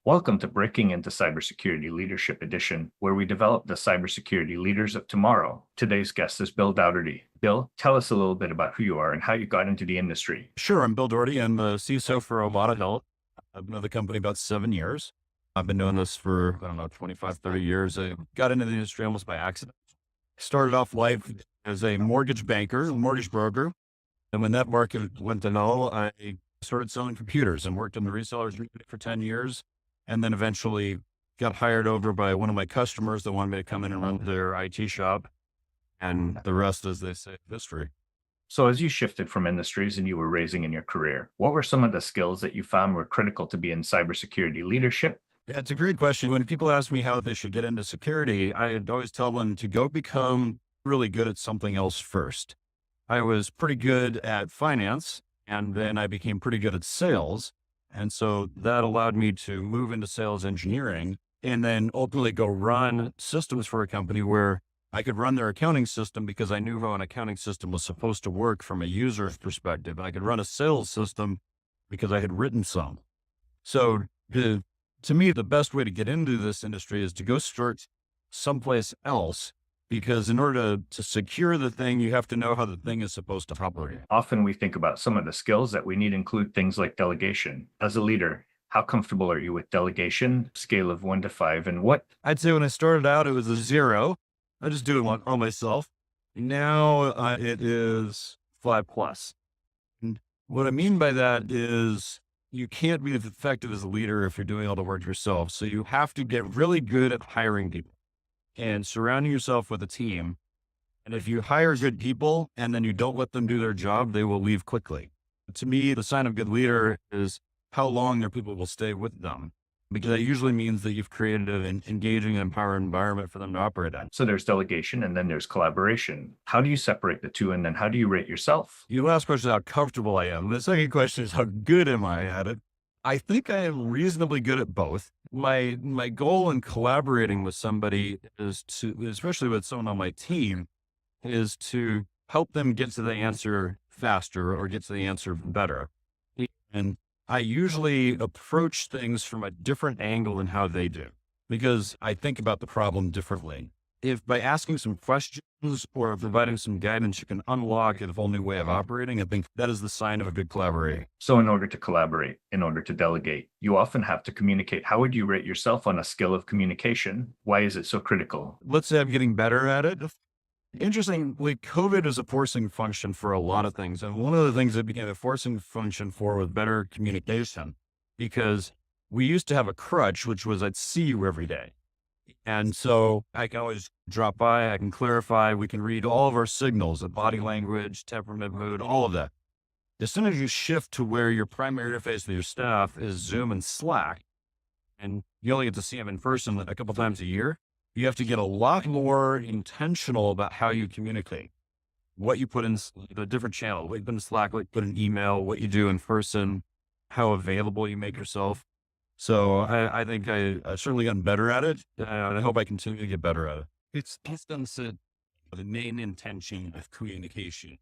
Welcome to Breaking Into Cybersecurity Leadership Edition, where we develop the cybersecurity leaders of tomorrow. Today's guest is Bill Dougherty. Bill, tell us a little bit about who you are and how you got into the industry. Sure. I'm Bill Dougherty. I'm the CISO for Obata Health. I've been with the company about 7 years. I've been doing this for, 25, 30 years. I got into the industry almost by accident. Started off life as a mortgage banker, a mortgage broker. And when that market went to null, I started selling computers and worked in the resellers for 10 years. And then eventually got hired over by one of my customers that wanted me to come in and run their IT shop. And the rest, as they say, history. So, as you shifted from industries and you were raising in your career, what were some of the skills that you found were critical to be in cybersecurity leadership? Yeah, it's a great question. When people ask me how they should get into security, I always tell them to go become really good at something else first. I was pretty good at finance, and then I became pretty good at sales. And so that allowed me to move into sales engineering and then ultimately go run systems for a company where I could run their accounting system because I knew how an accounting system was supposed to work from a user's perspective. I could run a sales system because I had written some. So to me, the best way to get into this industry is to go start someplace else, because in order to secure the thing, you have to know how the thing is supposed to operate. Often we think about some of the skills that we need include things like delegation. As a leader, how comfortable are you with delegation, scale of 1 to 5, and what? I'd say when I started out, it was a 0. I just do it all myself. Now it is 5+. And what I mean by that is you can't be as effective as a leader if you're doing all the work yourself. So you have to get really good at hiring people and surrounding yourself with a team. And if you hire good people and then you don't let them do their job, they will leave quickly. To me, the sign of a good leader is how long their people will stay with them, because that usually means that you've created an engaging and empowering environment for them to operate in. So there's delegation and then there's collaboration. How do you separate the two, and then how do you rate yourself? Your last question is how comfortable I am. The second question is how good am I at it? I think I am reasonably good at both. My goal in collaborating with somebody is to, especially with someone on my team, is to help them get to the answer faster or get to the answer better. And I usually approach things from a different angle than how they do, because I think about the problem differently. If by asking some questions or providing some guidance, you can unlock a whole new way of operating, I think that is the sign of a good collaborator. So in order to collaborate, in order to delegate, you often have to communicate. How would you rate yourself on a scale of communication? Why is it so critical? Let's say I'm getting better at it. Interestingly, COVID is a forcing function for a lot of things. And one of the things that became a forcing function for was better communication, because we used to have a crutch, which was I'd see you every day. And so I can always drop by, I can clarify, we can read all of our signals, the body language, temperament, mood, all of that. As soon as you shift to where your primary interface with your staff is Zoom and Slack, and you only get to see them in person a couple times a year, you have to get a lot more intentional about how you communicate, what you put in the different channels, what you put in Slack, what you put in email, what you do in person, how available you make yourself. So I think I certainly gotten better at it, and I hope I continue to get better at it. It's said the main intention of communication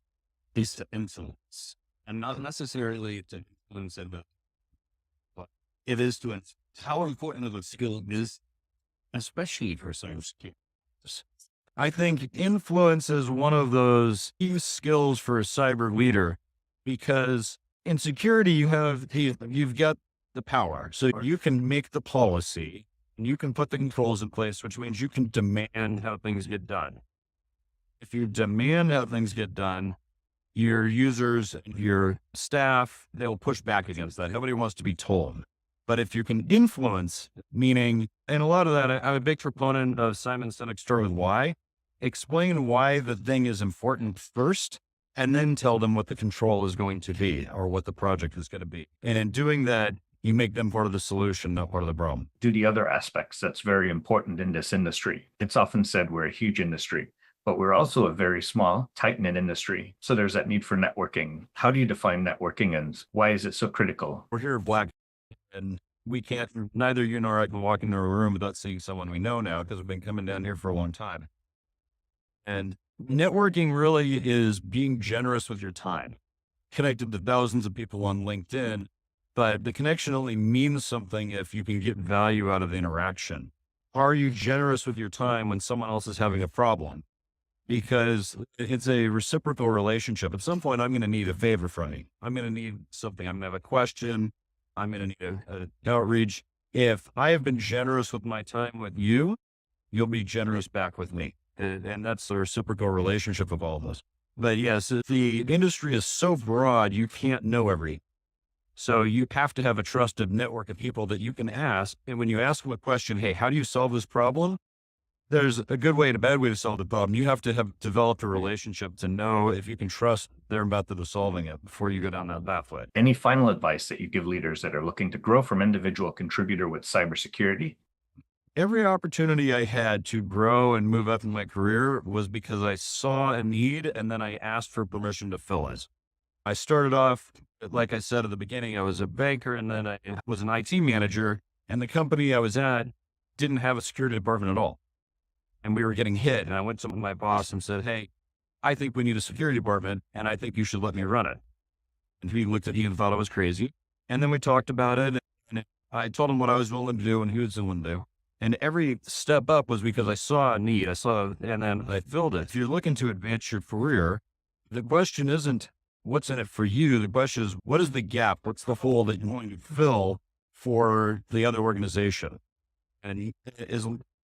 is to influence, and not necessarily to influence it, but it is to influence. How important of a skill is, especially for cybersecurity. I think influence is one of those key skills for a cyber leader, because in security, you've got the power. So you can make the policy and you can put the controls in place, which means you can demand how things get done. If you demand how things get done, your users, your staff, they'll push back against that. Nobody wants to be told. But if you can influence, meaning, and a lot of that, I'm a big proponent of Simon Sinek's start with why. Explain why the thing is important first, and then tell them what the control is going to be or what the project is going to be. And in doing that, you make them part of the solution, not part of the problem. Do the other aspects that's very important in this industry. It's often said we're a huge industry, but we're also a very small, tight-knit industry. So there's that need for networking. How do you define networking, and why is it so critical? We're here at Black, and we can't, neither you nor I can walk into a room without seeing someone we know now, because we've been coming down here for a long time. And networking really is being generous with your time, connected to thousands of people on LinkedIn, but the connection only means something if you can get value out of the interaction. Are you generous with your time when someone else is having a problem? Because it's a reciprocal relationship. At some point, I'm going to need a favor from you. I'm going to need something. I'm going to have a question. I'm going to need an outreach. If I have been generous with my time with you, you'll be generous back with me. And that's the reciprocal relationship of all of us. But yes, the industry is so broad, you can't know everything. So you have to have a trusted network of people that you can ask. And when you ask them a question, hey, how do you solve this problem? There's a good way and a bad way to solve the problem. You have to have developed a relationship to know if you can trust their method of solving it before you go down that pathway. Any final advice that you give leaders that are looking to grow from individual contributor with cybersecurity? Every opportunity I had to grow and move up in my career was because I saw a need and then I asked for permission to fill it. I started off, like I said at the beginning, I was a banker and then I was an IT manager, and the company I was at didn't have a security department at all. And we were getting hit. And I went to my boss and said, hey, I think we need a security department and I think you should let me run it. And he looked at me and thought I was crazy. And then we talked about it, and I told him what I was willing to do and he was willing to do. And every step up was because I saw a need. And then I filled it. If you're looking to advance your career, the question isn't what's in it for you. The question is, what is the gap? What's the hole that you're going to fill for the other organization? And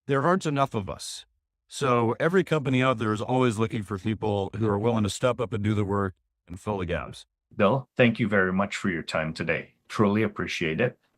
there aren't enough of us. So every company out there is always looking for people who are willing to step up and do the work and fill the gaps. Bill, thank you very much for your time today. Truly appreciate it.